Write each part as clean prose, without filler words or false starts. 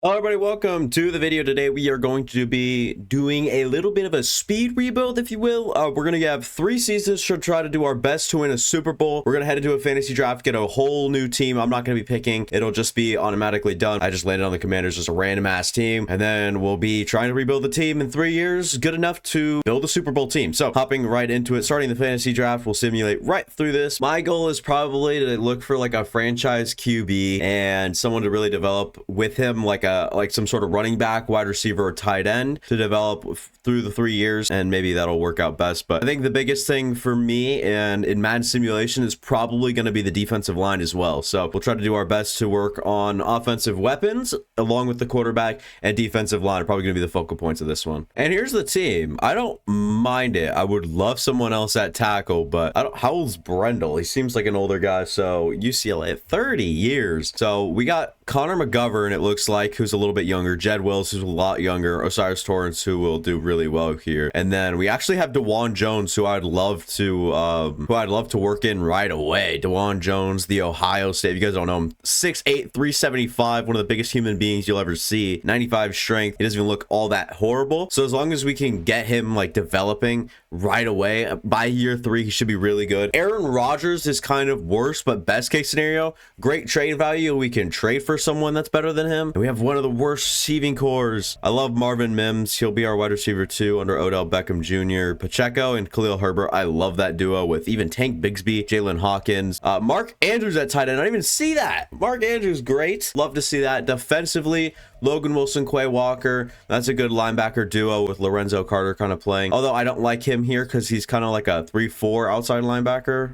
Hello everybody, welcome to the video. Today we are going to be doing a little bit of a speed rebuild, if you will. We're going to have 3 seasons to try to do our best to win a Super Bowl. We're going to head into a fantasy draft, get a whole new team. I'm not going to be picking. It'll just be automatically done. I just landed on the Commanders as a random ass team, and then we'll be trying to rebuild the team in 3 years, good enough to build a Super Bowl team. So hopping right into it, starting the fantasy draft, we'll simulate right through this. My goal is probably to look for like a franchise QB and someone to really develop with him, like some sort of running back, wide receiver, or tight end to develop through the 3 years, and maybe that'll work out best. But I think the biggest thing for me and in Madden simulation is probably going to be the defensive line as well. So we'll try to do our best to work on offensive weapons along with the quarterback, and defensive line are probably going to be the focal points of this one. And here's the team. I don't mind it. I would love someone else at tackle, but how old's Brendel? He seems like an older guy. So UCLA at 30 years. So we got Connor McGovern, it looks like, who's a little bit younger, Jed Wills, who's a lot younger, Osiris Torrance, who will do really well here, and then we actually have DeJuan Jones, who I'd love to work in right away. DeJuan Jones, the Ohio State, if you guys don't know him, 6'8", 375, one of the biggest human beings you'll ever see, 95 strength. He doesn't even look all that horrible. So as long as we can get him like developing right away, by year 3 he should be really good. Aaron Rodgers is kind of worse, but best case scenario, great trade value. We can trade for someone that's better than him. And we have one of the worst receiving cores. I love Marvin Mims. He'll be our wide receiver 2 under Odell Beckham Jr. Pacheco and Khalil Herbert. I love that duo with even Tank Bigsby, Jalen Hawkins, Mark Andrews at tight end. I didn't even see that. Mark Andrews, great. Love to see that. Defensively, Logan Wilson, Quay Walker. That's a good linebacker duo with Lorenzo Carter kind of playing. Although I don't like him here because he's kind of like a 3-4 outside linebacker.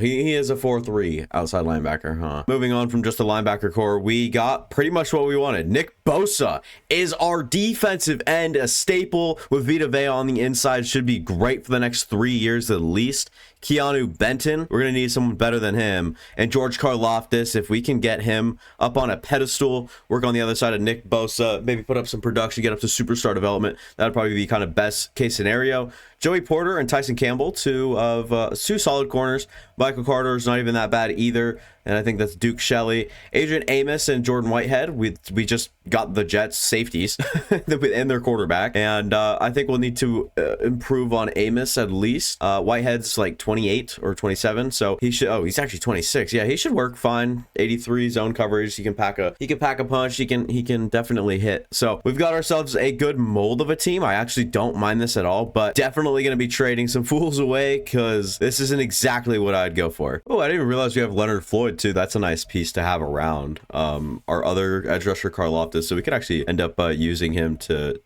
He is a 4-3 outside linebacker, huh? Moving on from just the linebacker core, we got pretty much what we wanted. Nick Bosa is our defensive end, a staple with Vita Vea on the inside. Should be great for the next 3 years at least. Keanu Benton, we're going to need someone better than him. And George Karlaftis, if we can get him up on a pedestal, work on the other side of Nick Bosa, maybe put up some production, get up to superstar development, that'd probably be kind of best case scenario. Joey Porter and Tyson Campbell, two solid corners. Michael Carter is not even that bad either, and I think that's Duke Shelley. Adrian Amos and Jordan Whitehead, we just got the Jets safeties and their quarterback, and I think we'll need to improve on Amos at least. Whitehead's like 28 or 27, so he should. Oh, he's actually 26. Yeah, he should work fine. 83 zone coverage. He can pack a punch. He can definitely hit. So we've got ourselves a good mold of a team. I actually don't mind this at all, but definitely going to be trading some fools away because this isn't exactly what I'd go for. Oh, I didn't even realize we have Leonard Floyd too. That's a nice piece to have around. Our other edge rusher, Karlaftis, so we could actually end up using him to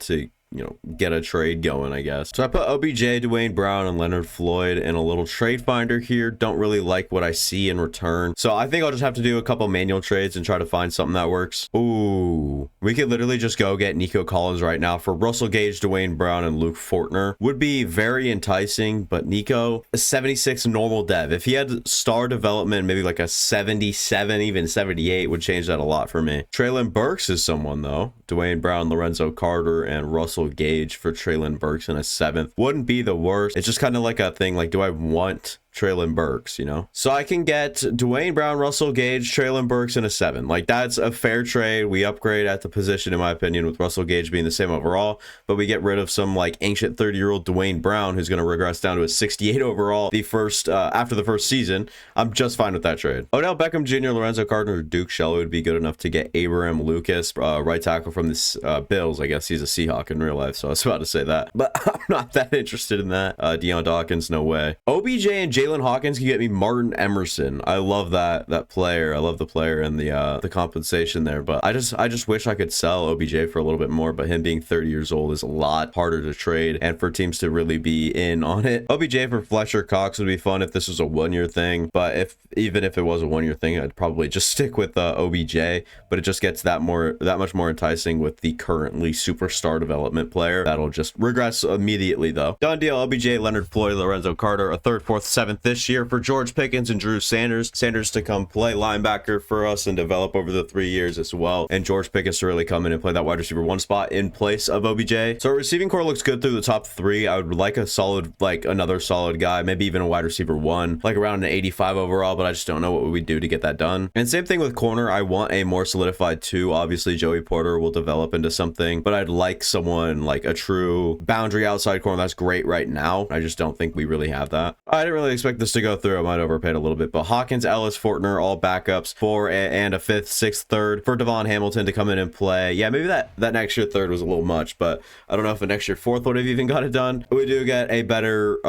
get a trade going, I guess. So I put OBJ, Dwayne Brown, and Leonard Floyd in a little trade finder here. Don't really like what I see in return, so I think I'll just have to do a couple manual trades and try to find something that works. Ooh, we could literally just go get Nico Collins right now for Russell Gage, Dwayne Brown, and Luke Fortner. Would be very enticing, but Nico, a 76 normal dev. If he had star development, maybe like a 77, even 78, would change that a lot for me. Traylon Burks is someone though. Dwayne Brown, Lorenzo Carter, and Russell Gage for Traylon Burks in a 7th wouldn't be the worst. It's just kind of like a thing, like, do I want Traylon Burks, so I can get Dwayne Brown, Russell Gage, Traylon Burks in a 7. Like, that's a fair trade. We upgrade at the position, in my opinion, with Russell Gage being the same overall, but we get rid of some like ancient 30-year-old Dwayne Brown who's going to regress down to a 68 overall after the first season. I'm just fine with that trade. Odell Beckham Jr., Lorenzo Carter, or Duke Shelley would be good enough to get Abraham Lucas, right tackle from the Bills. I guess he's a Seahawk in real life, so I was about to say that, but I'm not that interested in that. Deion Dawkins, no way. OBJ and Jalen Hawkins can get me Martin Emerson. I love that player. I love the player and the compensation there, but I just wish I could sell OBJ for a little bit more, but him being 30 years old is a lot harder to trade and for teams to really be in on it. OBJ for Fletcher Cox would be fun if this was a 1-year thing, but even if it was a 1-year thing, I'd probably just stick with OBJ, but it just gets that much more enticing with the currently superstar development player. That'll just regress immediately though. Done deal. OBJ, Leonard Floyd, Lorenzo Carter, a 3rd, 4th, 7th 7th this year for George Pickens and Drew Sanders. Sanders to come play linebacker for us and develop over the 3 years as well. And George Pickens to really come in and play that wide receiver 1 spot in place of OBJ. So our receiving core looks good through the top 3. I would like a solid, like another solid guy, maybe even a wide receiver 1, like around an 85 overall, but I just don't know what we do to get that done. And same thing with corner. I want a more solidified 2. Obviously, Joey Porter will develop into something, but I'd like someone like a true boundary outside corner. That's great right now. I just don't think we really have that. I didn't really expect this to go through. I might have overpaid a little bit, but Hawkins, Ellis, Fortner, all backups for and a 5th, 6th, 3rd for Devon Hamilton to come in and play. Yeah, maybe that next year 3rd was a little much, but I don't know if the next year 4th would have even got it done. We do get a better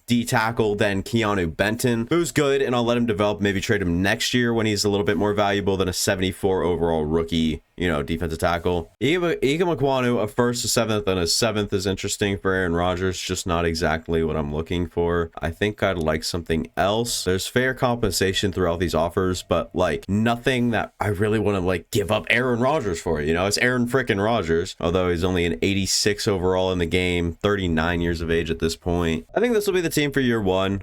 D tackle than Keanu Benton, who's good, and I'll let him develop, maybe trade him next year when he's a little bit more valuable than a 74 overall rookie, you know, defensive tackle. Ika Makwanu, a 1st, a 7th, and a 7th is interesting for Aaron Rodgers, just not exactly what I'm looking for. I think I'd like something else. There's fair compensation throughout these offers, but like nothing that I really want to like give up Aaron Rodgers for, you know. It's Aaron frickin' Rodgers, although he's only an 86 overall in the game, 39 years of age at this point. I think this will be the team for year 1.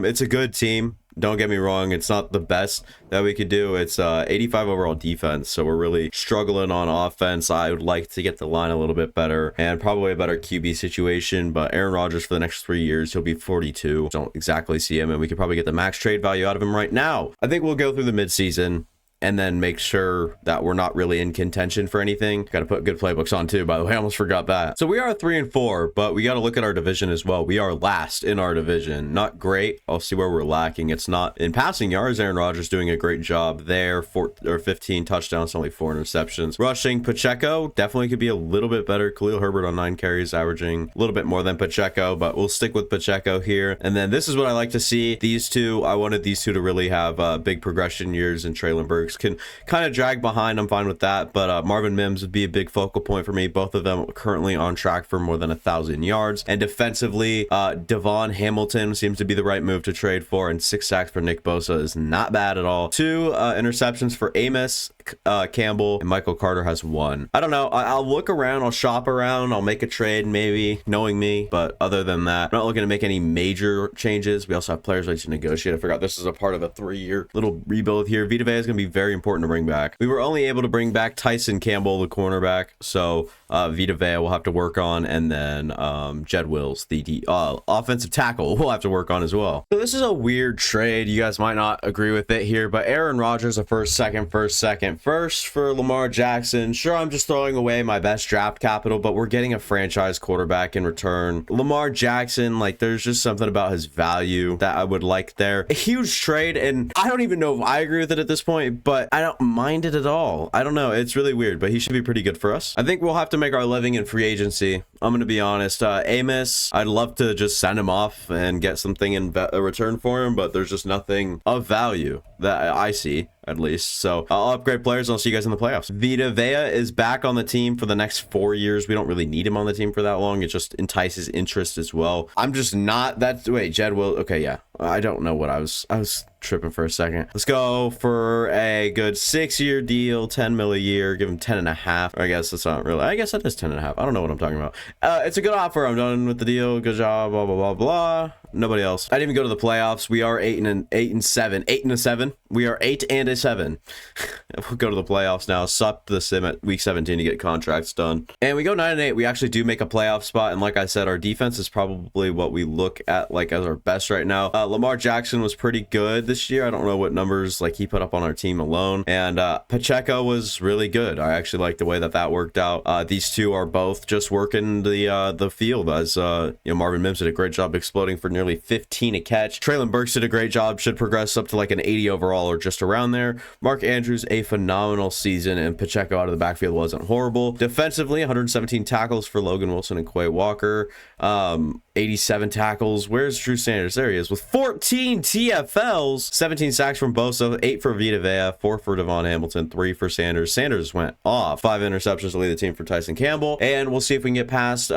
It's a good team. Don't get me wrong, it's not the best that we could do. It's 85 overall defense, so we're really struggling on offense. I would like to get the line a little bit better and probably a better QB situation, but Aaron Rodgers for the next 3 years, he'll be 42. Don't exactly see him, and we could probably get the max trade value out of him right now. I think we'll go through the midseason and then make sure that we're not really in contention for anything. Got to put good playbooks on too, by the way. I almost forgot that. So we are 3-4, but we got to look at our division as well. We are last in our division. Not great. I'll see where we're lacking. It's not in passing yards. Aaron Rodgers doing a great job there. 15 touchdowns, only 4 interceptions. Rushing, Pacheco definitely could be a little bit better. Khalil Herbert on 9 carries, averaging a little bit more than Pacheco, but we'll stick with Pacheco here. And then this is what I like to see. These two, I wanted these two to really have big progression years, and Treylon Burks can kind of drag behind. I'm fine with that, but Marvin Mims would be a big focal point for me. Both of them currently on track for more than 1,000 yards. And defensively, Devon Hamilton seems to be the right move to trade for, and 6 sacks for Nick Bosa is not bad at all. 2 interceptions for Amos Campbell, and Michael Carter has 1. I don't know. I'll look around, I'll shop around, I'll make a trade maybe, knowing me, but other than that, I'm not looking to make any major changes. We also have players ready to negotiate. I forgot this is a part of a 3-year little rebuild here. Vita Vea is going to be very important to bring back. We were only able to bring back Tyson Campbell, the cornerback, so Vita Vea will have to work on, and then Jed Wills, the offensive tackle, we'll have to work on as well. So this is a weird trade. You guys might not agree with it here, but Aaron Rodgers, a 1st, 2nd, 1st, 2nd, 1st for Lamar Jackson. Sure, I'm just throwing away my best draft capital, but we're getting a franchise quarterback in return. Lamar Jackson, like, there's just something about his value that I would like there. A huge trade, and I don't even know if I agree with it at this point, but I don't mind it at all. I don't know. It's really weird, but he should be pretty good for us. I think we'll have to make our living in free agency. I'm going to be honest. Amos, I'd love to just send him off and get something in return for him, but there's just nothing of value that I see, at least. So I'll upgrade players, and I'll see you guys in the playoffs. Vita Vea is back on the team for the next 4 years. We don't really need him on the team for that long. It just entices interest as well. I'm just not that. Wait, Jed will. Okay, yeah. I don't know what I was tripping for a second. Let's go for a good 6-year deal, 10 mil a year, give him 10.5. I guess that's not really, I guess that is 10.5. I don't know what I'm talking about. It's a good offer. I'm done with the deal. Good job. Blah blah blah blah. Nobody else. I didn't even go to the playoffs. We are 8-7. We are 8-7. We'll go to the playoffs now. Sup the sim at week 17 to get contracts done. And we go 9-8. We actually do make a playoff spot. And like I said, our defense is probably what we look at like as our best right now. Lamar Jackson was pretty good this year. I don't know what numbers like he put up on our team alone. And Pacheco was really good. I actually like the way that worked out. These two are both just working the field, as Marvin Mims did a great job exploding for nearly 15 a catch. Treylon Burks did a great job. Should progress up to like an 80 overall or just around there. Mark Andrews, a phenomenal season, and Pacheco out of the backfield wasn't horrible. Defensively, 117 tackles for Logan Wilson and Quay Walker. 87 tackles. Where's Drew Sanders? There he is with 14 TFLs. 17 sacks from Bosa, 8 for Vita Vea, 4 for Devon Hamilton, 3 for Sanders. Sanders went off. 5 interceptions to lead the team for Tyson Campbell. And we'll see if we can get past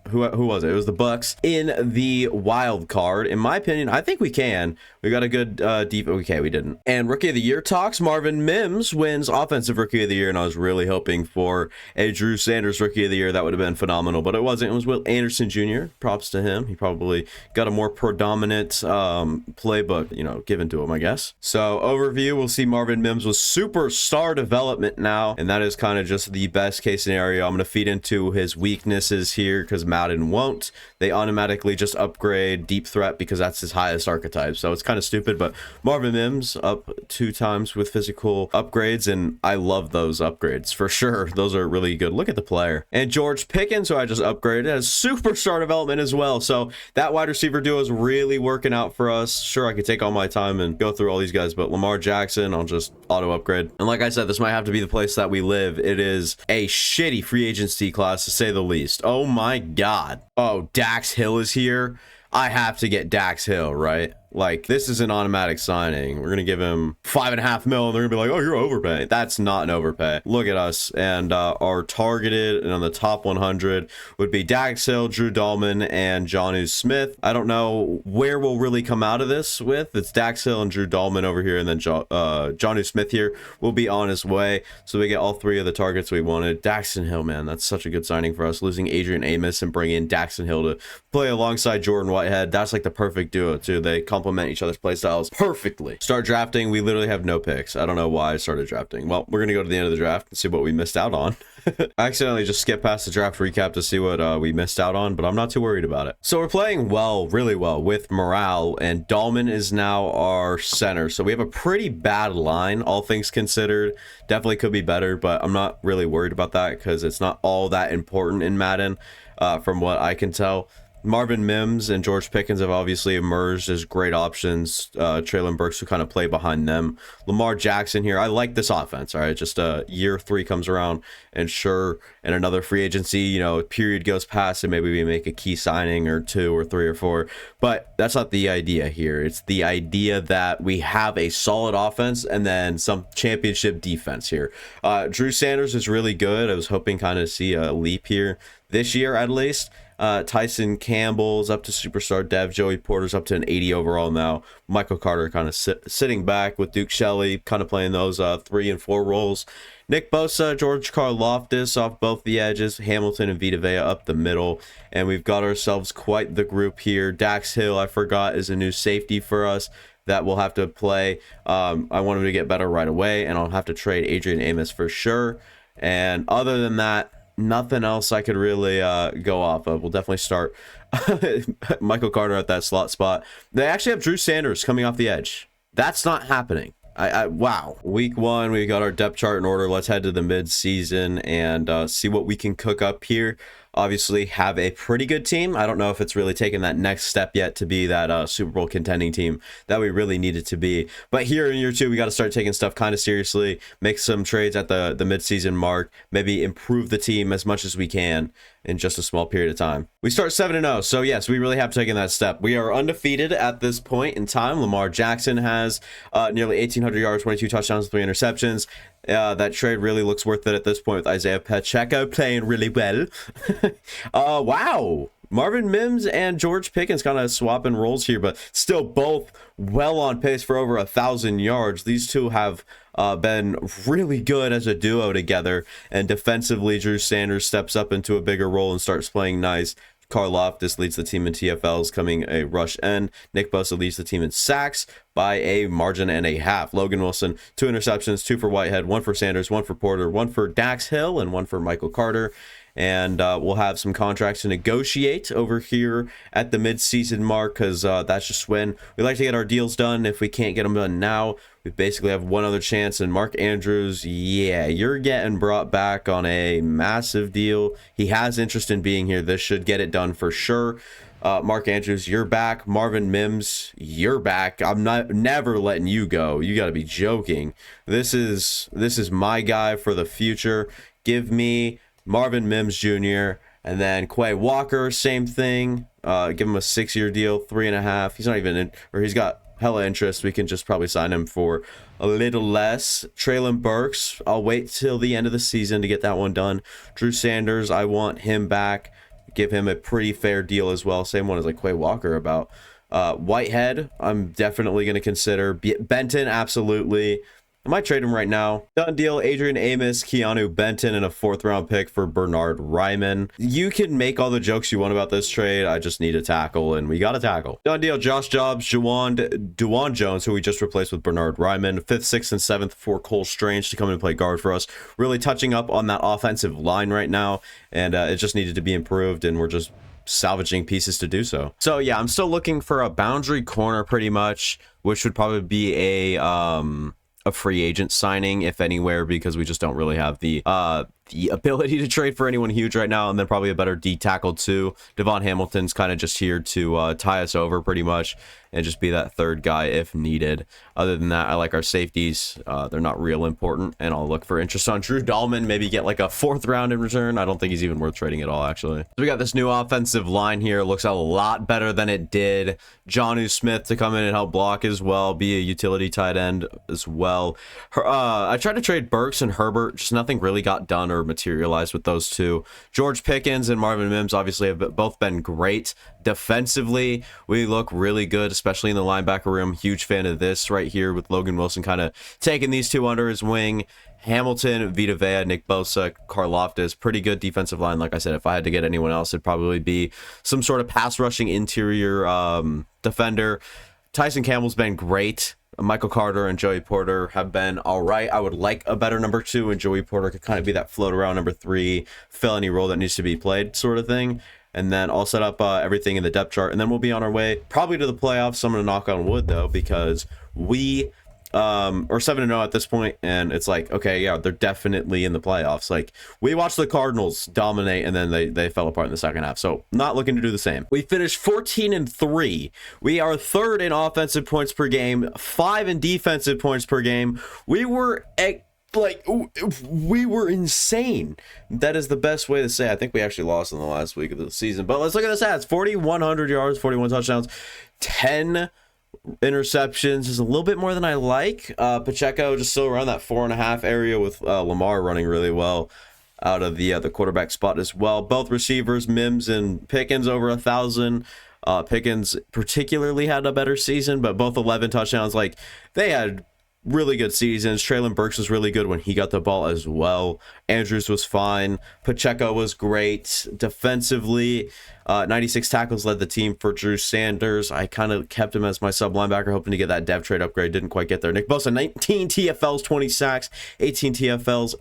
who was it? It was the Bucks in the wild card. In my opinion, I think we can. We got a good deep. Okay, we didn't. And rookie of the year talks. Marvin Mims wins offensive rookie of the year, and I was really hoping for a Drew Sanders rookie of the year. That would have been phenomenal, but it wasn't. It was Will Anderson Jr. Props to him. He probably got a more predominant playbook, you know, given to him, I guess. So overview, we'll see Marvin Mims with superstar development now, and that is kind of just the best case scenario. I'm going to feed into his weaknesses here because Madden won't. They automatically just upgrade deep threat because that's his highest archetype. So it's kind of stupid, but Marvin Mims up 2 times with physical upgrades, and I love those upgrades for sure. Those are really good. Look at the player. And George Pickens, who I just upgraded, has superstar development as well. So that wide receiver duo is really working out for us. Sure, I could take all my time and go through all these guys, but Lamar Jackson, I'll just auto upgrade. And like I said, this might have to be the place that we live. It is a shitty free agency class, to say the least. Oh my God. Oh, Dax Hill is here. I have to get Dax Hill, right? Like, this is an automatic signing. We're going to give him $5.5 million. They're going to be like, oh, you're overpay. That's not an overpay. Look at us. And our targeted and on the top 100 would be Dax Hill, Drew Dahlman, and Jonnu Smith. I don't know where we'll really come out of this with. It's Dax Hill and Drew Dahlman over here, and then Jonnu Smith here will be on his way. So we get all 3 of the targets we wanted. Daxton Hill, man, that's such a good signing for us. Losing Adrian Amos and bringing in Daxton Hill to play alongside Jordan Whitehead. That's like the perfect duo, too. They complement each other's play styles perfectly. Start drafting. We literally have no picks. I don't know why I started drafting. Well, we're gonna go to the end of the draft and see what we missed out on. I accidentally just skipped past the draft recap to see what we missed out on, but I'm not too worried about it. So we're playing well, really well with morale, and Dahlman is now our center. So we have a pretty bad line, all things considered. Definitely could be better, but I'm not really worried about that because it's not all that important in Madden, from what I can tell. Marvin Mims and George Pickens have obviously emerged as great options. Traylon Burks, who kind of play behind them. Lamar Jackson here. I like this offense. All right, just year 3 comes around, and sure, and another free agency, you know, period goes past, and maybe we make a key signing or 2 or 3 or 4. But that's not the idea here. It's the idea that we have a solid offense and then some championship defense here. Drew Sanders is really good. I was hoping kind of see a leap here this year at least. Tyson Campbell's up to superstar dev. Joey Porter's up to an 80 overall now. Michael Carter kind of sitting back with Duke Shelley, kind of playing those 3 and 4 roles. Nick Bosa, George Karlaftis off both the edges. Hamilton and Vita Vea up the middle. And we've got ourselves quite the group here. Dax Hill, I forgot, is a new safety for us that we'll have to play. I want him to get better right away, and I'll have to trade Adrian Amos for sure. And other than that, nothing else I could really go off of. We'll definitely start Michael Carter at that slot spot. They actually have Drew Sanders coming off the edge. That's not happening. Wow. Week 1, we got our depth chart in order. Let's head to the mid-season and see what we can cook up here. Obviously have a pretty good team. I don't know if it's really taken that next step yet to be that Super Bowl contending team that we really needed to be. But here in year 2, we got to start taking stuff kind of seriously, make some trades at the midseason mark, maybe improve the team as much as we can in just a small period of time. We start 7-0, so yes, we really have taken that step. We are undefeated at this point in time. Lamar Jackson has nearly 1,800 yards, 22 touchdowns, 3 interceptions. That trade really looks worth it at this point with Isaiah Pacheco playing really well. Wow. Marvin Mims and George Pickens kind of swapping roles here, but still both well on pace for over 1,000 yards. These two have been really good as a duo together, and defensively, Drew Sanders steps up into a bigger role and starts playing nice. Karlaftis leads the team in TFLs, coming a rush end. Nick Bosa leads the team in sacks by a margin and a half. Logan Wilson, 2 interceptions, 2 for Whitehead, 1 for Sanders, 1 for Porter, 1 for Dax Hill, and 1 for Michael Carter. And we'll have some contracts to negotiate over here at the mid-season mark, because that's just when we like to get our deals done. If we can't get them done now, we basically have one other chance. And Mark Andrews, yeah, you're getting brought back on a massive deal. He has interest in being here. This should get it done for sure. Mark Andrews, you're back. Marvin Mims, you're back. I'm never letting you go. You got to be joking. This is my guy for the future. Give me Marvin Mims Jr. and then Quay Walker, same thing. Give him a 6-year deal, 3.5. He's not even in, or he's got hella interest. We can just probably sign him for a little less. Traylon Burks, I'll wait till the end of the season to get that one done. Drew Sanders, I want him back. Give him a pretty fair deal as well. Same one as like Quay Walker about. Whitehead, I'm definitely going to consider. Benton, absolutely. I might trade him right now. Done deal. Adrian Amos, Keanu Benton, and a 4th-round pick for Bernard Ryman. You can make all the jokes you want about this trade. I just need a tackle, and we got a tackle. Done deal. Josh Jobs, Juwan Jones, who we just replaced with Bernard Ryman. 5th, 6th, and 7th for Cole Strange to come in and play guard for us. Really touching up on that offensive line right now, and it just needed to be improved, and we're just salvaging pieces to do so. So yeah, I'm still looking for a boundary corner pretty much, which would probably be a free agent signing, if anywhere, because we just don't really have the ability to trade for anyone huge right now. And then probably a better D tackle too. Devon Hamilton's kind of just here to tie us over pretty much and just be that 3rd guy if needed. Other than that, I like our safeties. They're not real important, and I'll look for interest on Drew Dahlman, maybe get like a 4th round in return. I don't think he's even worth trading at all, actually. So we got this new offensive line here. Looks a lot better than it did. Jonnu Smith to come in and help block as well, be a utility tight end as well. I tried to trade Burks and Herbert, just nothing really got done or materialized with those two. George Pickens and Marvin Mims obviously have both been great. Defensively, we look really good, especially in the linebacker room. Huge fan of this right here with Logan Wilson kind of taking these two under his wing. Hamilton, Vita Vea, Nick Bosa, Karlaftis, pretty good defensive line. Like I said, if I had to get anyone else, it'd probably be some sort of pass rushing interior defender. Tyson Campbell's been great. Michael Carter and Joey Porter have been all right. I would like a better number 2, and Joey Porter could kind of be that float around number 3, fill any role that needs to be played sort of thing. And then I'll set up everything in the depth chart, and then we'll be on our way probably to the playoffs. I'm going to knock on wood, though, because we are 7-0 at this point, and it's like, okay, yeah, they're definitely in the playoffs. Like, we watched the Cardinals dominate, and then they fell apart in the second half. So not looking to do the same. We finished 14-3. We are 3rd in offensive points per game, 5 in defensive points per game. We were insane. That is the best way to say. I think we actually lost in the last week of the season, but let's look at the stats. 4,100 yards, 41 touchdowns, 10 interceptions is a little bit more than I like. Pacheco just still around that 4.5 area with Lamar running really well out of the quarterback spot as well. Both receivers, Mims and Pickens, over 1,000. Pickens particularly had a better season, but both 11 touchdowns. Like, they had really good seasons. Traylon Burks was really good when he got the ball as well. Andrews was fine. Pacheco was great. Defensively, 96 tackles led the team for Drew Sanders. I kind of kept him as my sub linebacker, hoping to get that dev trade upgrade. Didn't quite get there. Nick Bosa, 19 TFLs, 20 sacks, 18 TFLs,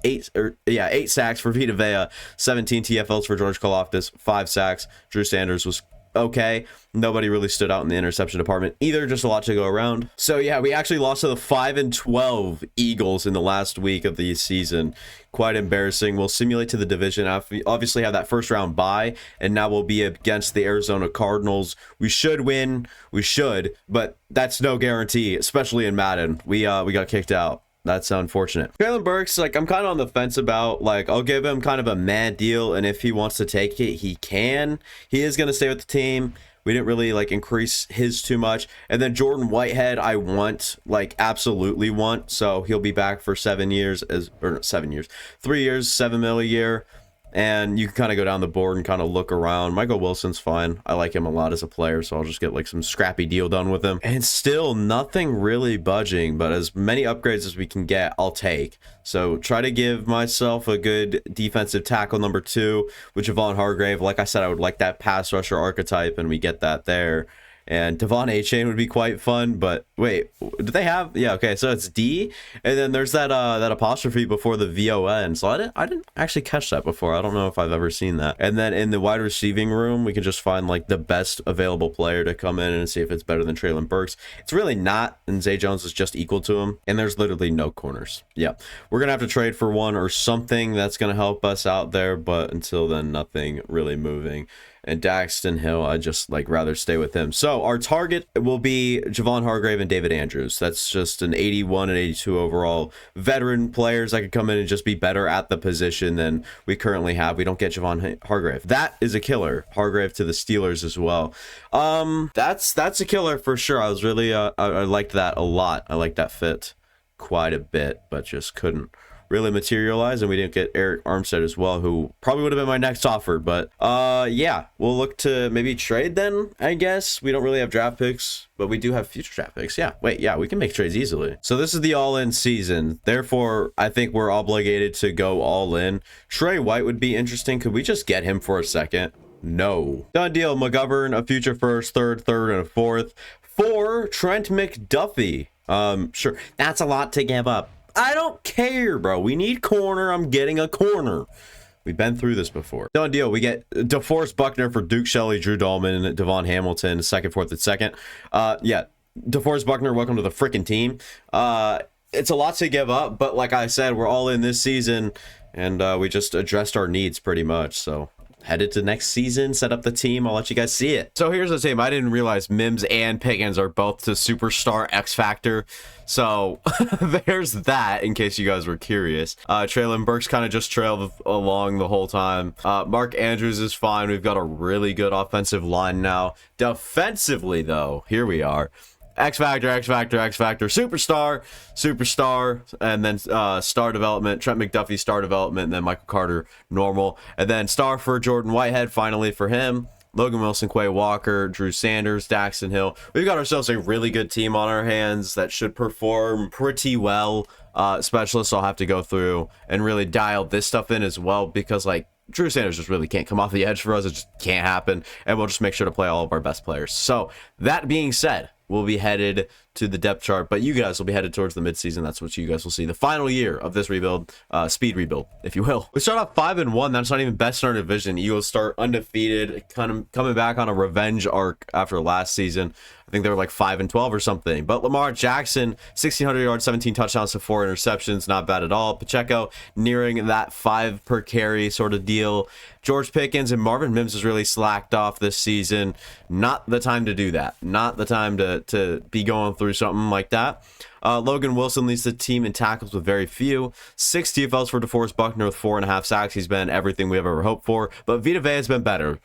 8 sacks for Vita Vea, 17 TFLs for George Karlaftis, 5 sacks. Drew Sanders was okay. Nobody really stood out in the interception department either, just a lot to go around. So yeah, we actually lost to the 5-12 Eagles in the last week of the season. Quite embarrassing. We'll simulate to the division. We obviously have that 1st round bye, and now we'll be against the Arizona Cardinals. We should win. We should, but that's no guarantee, especially in Madden. We got kicked out. That's unfortunate. Traylon Burks, like, I'm kind of on the fence about. Like, I'll give him kind of a mad deal, and if he wants to take it, he can. He is going to stay with the team. We didn't really, like, increase his too much. And then Jordan Whitehead, I want, like, absolutely want. So he'll be back for 7 years, 3 years, 7 mil a year. And you can kind of go down the board and kind of look around. Michael Wilson's fine. I like him a lot as a player, so I'll just get like some scrappy deal done with him. And still nothing really budging, but as many upgrades as we can get, I'll take. So try to give myself a good defensive tackle number 2 with Javon Hargrave. Like I said, I would like that pass rusher archetype, and we get that there. And Devon A-Chain would be quite fun, but wait, did they have? Yeah, okay, so it's D, and then there's that that apostrophe before the VON. So I didn't actually catch that before. I don't know if I've ever seen that. And then in the wide receiving room, we can just find like the best available player to come in and see if it's better than Traylon Burks. It's really not, and Zay Jones is just equal to him, and there's literally no corners. Yeah, we're gonna have to trade for one or something that's gonna help us out there, but until then, nothing really moving. And Daxton Hill, I just like rather stay with him. So our target will be Javon Hargrave and David Andrews. That's just an 81 and 82 overall veteran players that could come in and just be better at the position than we currently have. We don't get Javon Hargrave. That is a killer. Hargrave to the Steelers as well. That's a killer for sure. I was really I liked that a lot. I liked that fit quite a bit, but just couldn't really materialize, and we didn't get Eric Armstead as well, who probably would have been my next offer. But yeah, we'll look to maybe trade then, I guess. We don't really have draft picks, but we do have future draft picks. Yeah, wait, yeah, we can make trades easily. So this is the all-in season. Therefore, I think we're obligated to go all in. Trey White would be interesting. Could we just get him for a second? No. Done deal. McGovern, a future first, third, and a fourth. For Trent McDuffie. Sure. That's a lot to give up. I don't care, bro. We need corner. I'm getting a corner. We've been through this before. Done deal. We get DeForest Buckner for Duke Shelley, Drew Dahlman, Devon Hamilton, second, fourth, and second. Yeah. DeForest Buckner, welcome to the freaking team. It's a lot to give up, but like I said, we're all in this season, and we just addressed our needs pretty much, so headed to next season, set up the team. I'll let you guys see it. So here's the team. I didn't realize Mims and Pickens are both to Superstar X Factor. So there's that, in case you guys were curious. Traylon Burks kind of just trailed along the whole time. Mark Andrews is fine. We've got a really good offensive line now. Defensively, though, here we are. X Factor, X Factor, X Factor, Superstar, Superstar, and then Star Development, Trent McDuffie, Star Development, and then Michael Carter, Normal. And then Star for Jordan Whitehead, finally for him. Logan Wilson, Quay Walker, Drew Sanders, Daxton Hill. We've got ourselves a really good team on our hands that should perform pretty well. Specialists I'll have to go through and really dial this stuff in as well, because like Drew Sanders just really can't come off the edge for us. It just can't happen. And we'll just make sure to play all of our best players. So that being said, we'll be headed to the depth chart, but you guys will be headed towards the midseason. That's what you guys will see. The final year of this rebuild, speed rebuild, if you will. We start off 5-1. That's not even best in our division. Eagles start undefeated, kind of coming back on a revenge arc after last season. I think they were like 5-12 or something. But Lamar Jackson, 1,600 yards, 17 touchdowns to 4 interceptions. Not bad at all. Pacheco nearing that 5 per carry sort of deal. George Pickens and Marvin Mims has really slacked off this season. Not the time to do that. Not the time to be going through something like that. Logan Wilson leads the team in tackles with very few. 6 TFLs for DeForest Buckner with 4.5 sacks. He's been everything we have ever hoped for. But Vita Vea has been better.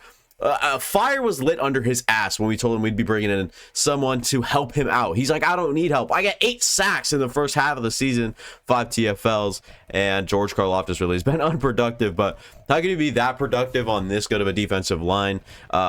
Fire was lit under his ass when we told him we'd be bringing in someone to help him out. He's like, I don't need help. I got 8 sacks in the first half of the season, 5 TFLs, and George Karlaftis really has been unproductive. But how can you be that productive on this good of a defensive line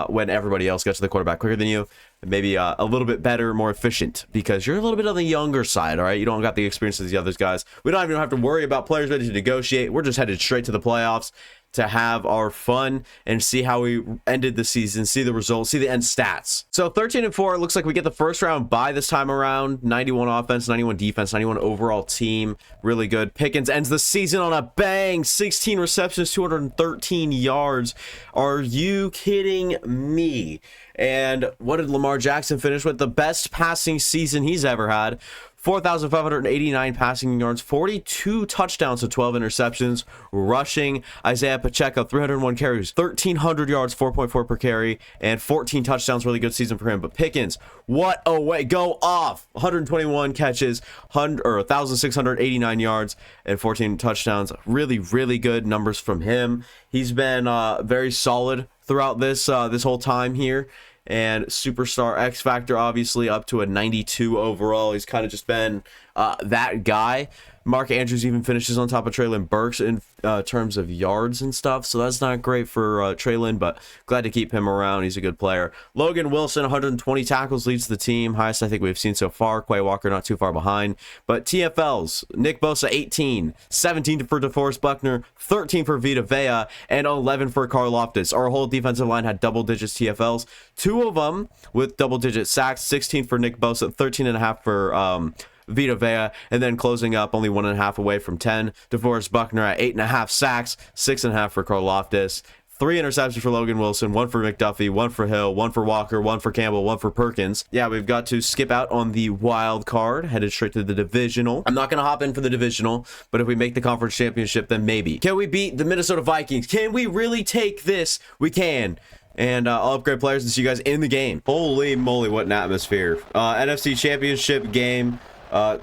when everybody else gets to the quarterback quicker than you? Maybe a little bit better, more efficient, because you're a little bit on the younger side, all right? You don't got the experience of the other guys. We don't even have to worry about players ready to negotiate. We're just headed straight to the playoffs to have our fun and see how we ended the season, see the results, see the end stats. So 13-4, it looks like we get the first round bye this time around. 91 offense, 91 defense, 91 overall team. Really good. Pickens ends the season on a bang. 16 receptions, 213 yards. Are you kidding me? And what did Lamar Jackson finish with? The best passing season he's ever had. 4,589 passing yards, 42 touchdowns to 12 interceptions. Rushing, Isaiah Pacheco, 301 carries, 1,300 yards, 4.4 per carry, and 14 touchdowns. Really good season for him. But Pickens, what a way. Go off. 121 catches, 1,689 yards, and 14 touchdowns. Really, really good numbers from him. He's been very solid throughout this whole time here. And Superstar X Factor, obviously, up to a 92 overall. He's kind of just been that guy. Mark Andrews even finishes on top of Traylon Burks in terms of yards and stuff. So that's not great for Traylon, but glad to keep him around. He's a good player. Logan Wilson, 120 tackles, leads the team. Highest I think we've seen so far. Quay Walker not too far behind. But TFLs, Nick Bosa, 18. 17 for DeForest Buckner. 13 for Vita Vea. And 11 for Karlaftis. Our whole defensive line had double digits TFLs. 2 of them with double digit sacks. 16 for Nick Bosa. 13.5 for Vita Vea, and then closing up only 1.5 away from 10. DeForest Buckner at 8.5 sacks, 6.5 for Karlaftis. 3 interceptions for Logan Wilson, 1 for McDuffie, 1 for Hill, 1 for Walker, 1 for Campbell, 1 for Perkins. Yeah, we've got to skip out on the wild card, headed straight to the divisional. I'm not going to hop in for the divisional, but if we make the conference championship, then maybe. Can we beat the Minnesota Vikings? Can we really take this? We can. And I'll upgrade players and see you guys in the game. Holy moly, what an atmosphere. NFC championship game.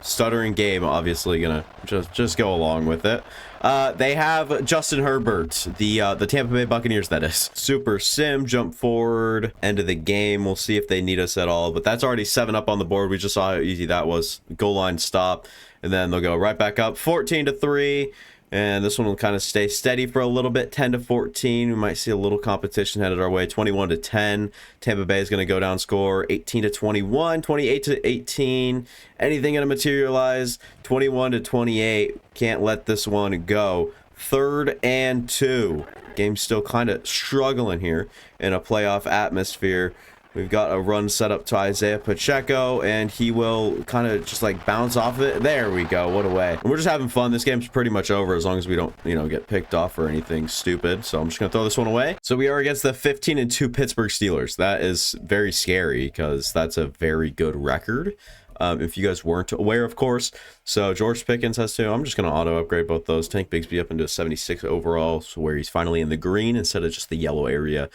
Stuttering game, obviously gonna just go along with it. They have Justin Herbert, the Tampa Bay Buccaneers, that is. Super sim, jump forward, end of the game. We'll see if they need us at all, but that's already 7 up on the board. We just saw how easy that was. Goal line stop. and then they'll go right back up 14-3. And this one will kind of stay steady for a little bit, 10-14. We might see a little competition headed our way, 21-10. Tampa Bay is going to go down score, 18-21, 28-18. Anything going to materialize, 21-28. Can't let this one go. 3rd and 2. Game's still kind of struggling here in a playoff atmosphere. We've got a run set up to Isaiah Pacheco, and he will kind of just like bounce off of it. There we go. What a way. And we're just having fun. This game's pretty much over as long as we don't, get picked off or anything stupid. So I'm just going to throw this one away. So we are against the 15-2 Pittsburgh Steelers. That is very scary because that's a very good record. If you guys weren't aware, of course. So George Pickens has 2. I'm just going to auto upgrade both those. Tank Bigsby up into a 76 overall, so where he's finally in the green instead of just the yellow area.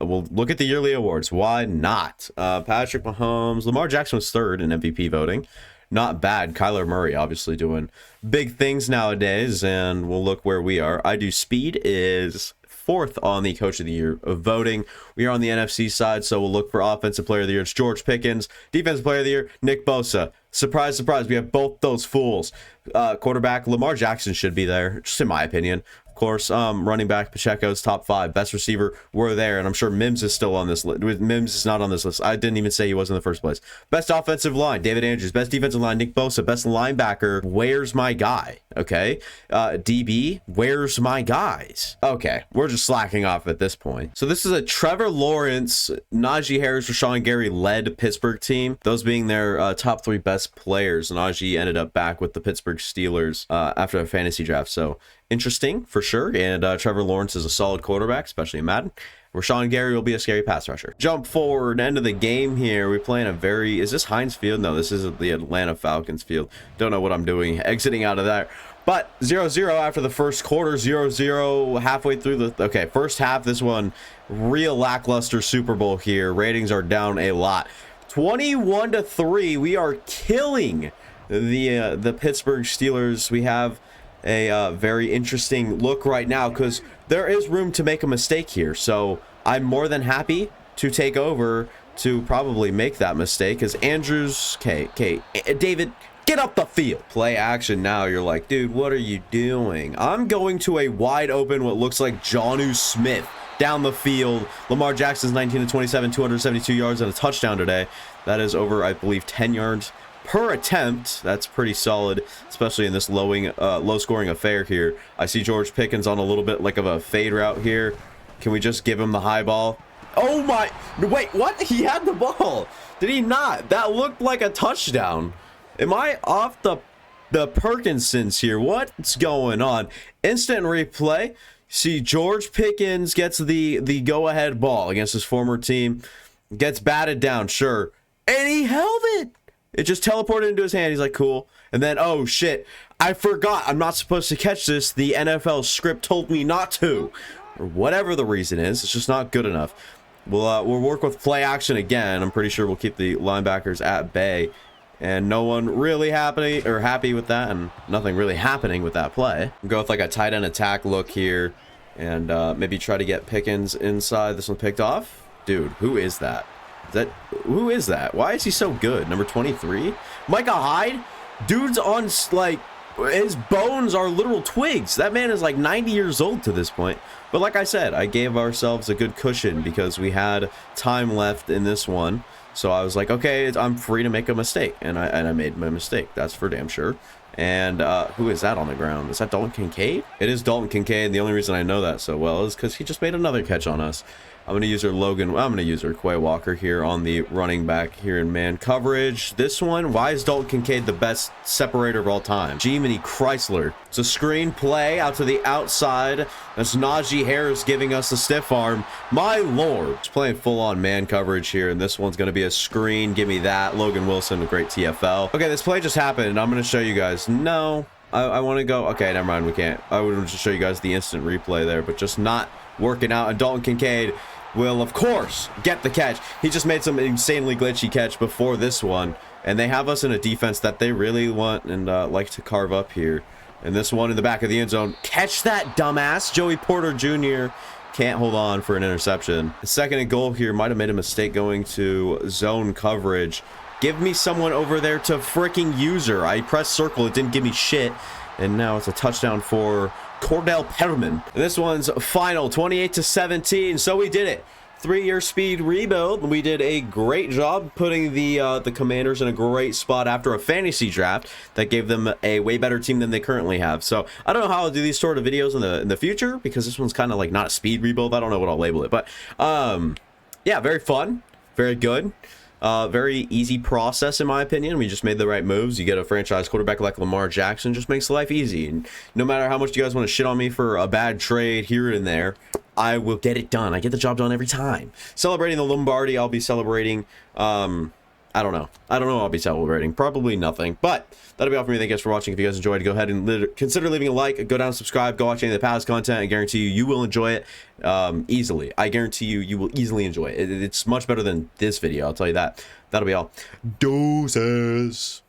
We'll look at the yearly awards. Why not? Patrick Mahomes. Lamar Jackson was 3rd in MVP voting. Not bad. Kyler Murray obviously doing big things nowadays, and we'll look where we are. I Do Speed is 4th on the Coach of the Year voting. We are on the NFC side, so we'll look for Offensive Player of the Year. It's George Pickens. Defensive Player of the Year, Nick Bosa. Surprise, surprise, we have both those fools. Quarterback, Lamar Jackson should be there, just in my opinion. Of course, running back Pacheco's top 5. Best receiver, we're there, and I'm sure Mims is still on this list. Mims is not on this list. I didn't even say he was in the first place. Best offensive line, David Andrews. Best defensive line, Nick Bosa. Best linebacker, where's my guy? Okay. DB, where's my guys? Okay, we're just slacking off at this point. So this is a Trevor Lawrence, Najee Harris, Rashawn Gary led Pittsburgh team. Those being their top 3 best players. Najee ended up back with the Pittsburgh Steelers after a fantasy draft. So interesting for sure. And Trevor Lawrence is a solid quarterback, especially in Madden. Rashawn Gary will be a scary pass rusher. Jump forward, end of the game here. We're playing a very... Is this Heinz Field? No, this is the Atlanta Falcons field. Don't know what I'm doing exiting out of that. But 0-0 after the first quarter. 0-0 halfway through the... Okay, first half, this one, real lackluster Super Bowl here. Ratings are down a lot. 21-3. We are killing the Pittsburgh Steelers. We have a very interesting look right now because there is room to make a mistake here. So I'm more than happy to take over to probably make that mistake as Andrews, David, get up the field. Play action now. You're like, dude, what are you doing? I'm going to a wide open, what looks like Jonnu Smith down the field. Lamar Jackson's 19-27, 272 yards and a touchdown today. That is over, I believe, 10 yards per attempt. That's pretty solid, especially in this low scoring affair here. I see George Pickens on a little bit like of a fade route here. Can we just give him the high ball? Oh my, wait, what? He had the ball. Did he not? That looked like a touchdown. Am I off the Perkinsons here? What's going on? Instant replay. See, George Pickens gets the go-ahead ball against his former team. Gets batted down, sure. And he held it. It just teleported into his hand. He's like, cool. And then, oh, shit. I forgot. I'm not supposed to catch this. The NFL script told me not to. Or whatever the reason is. It's just not good enough. We'll work with play action again. I'm pretty sure we'll keep the linebackers at bay. And no one really happy with that. And nothing really happening with that play. We'll go with like a tight end attack look here. And maybe try to get Pickens inside. This one picked off. Dude, who is that? Who is that? Why is he so good? Number 23? Micah Hyde? Dude's on, like, his bones are literal twigs. That man is like 90 years old to this point. But like I said, I gave ourselves a good cushion because we had time left in this one. So I was like, okay, I'm free to make a mistake. And I made my mistake. That's for damn sure. And who is that on the ground? Is that Dalton Kincaid? It is Dalton Kincaid. And the only reason I know that so well is because he just made another catch on us. I'm going to use her Quay Walker here on the running back here in man coverage. This one, why is Dalton Kincaid the best separator of all time? Jiminy Chrysler. It's a screen play out to the outside. That's Najee Harris giving us a stiff arm. My lord. It's playing full-on man coverage here, and this one's going to be a screen. Give me that. Logan Wilson, a great TFL. Okay, this play just happened, and I'm going to show you guys. No, I want to go. Okay, never mind. We can't. I would just show you guys the instant replay there, but just not working out. And Dalton Kincaid will, of course, get the catch. He just made some insanely glitchy catch before this one, and they have us in a defense that they really want and like to carve up here. And this one in the back of the end zone. Catch that, dumbass. Joey Porter Jr. can't hold on for an interception. The second and goal here might have made a mistake going to zone coverage. Give me someone over there to freaking user. I pressed circle. It didn't give me shit. And now it's a touchdown for Cordell Perman. And this one's final, 28-17. So we did it. 3-year speed rebuild. We did a great job putting the Commanders in a great spot after a fantasy draft that gave them a way better team than they currently have. So I don't know how I'll do these sort of videos in the future, because this one's kind of like not a speed rebuild. I don't know what I'll label it, but yeah, very fun, very good. Very easy process, in my opinion. We just made the right moves. You get a franchise quarterback like Lamar Jackson, just makes life easy. And no matter how much you guys want to shit on me for a bad trade here and there, I will get it done. I get the job done every time. Celebrating the Lombardi, I'll be celebrating, I don't know what I'll be celebrating. Probably nothing. But that'll be all for me. Thank you guys for watching. If you guys enjoyed, go ahead and consider leaving a like. Go down and subscribe. Go watch any of the past content. I guarantee you will enjoy it easily. I guarantee you will easily enjoy it. It's much better than this video. I'll tell you that. That'll be all. Doses.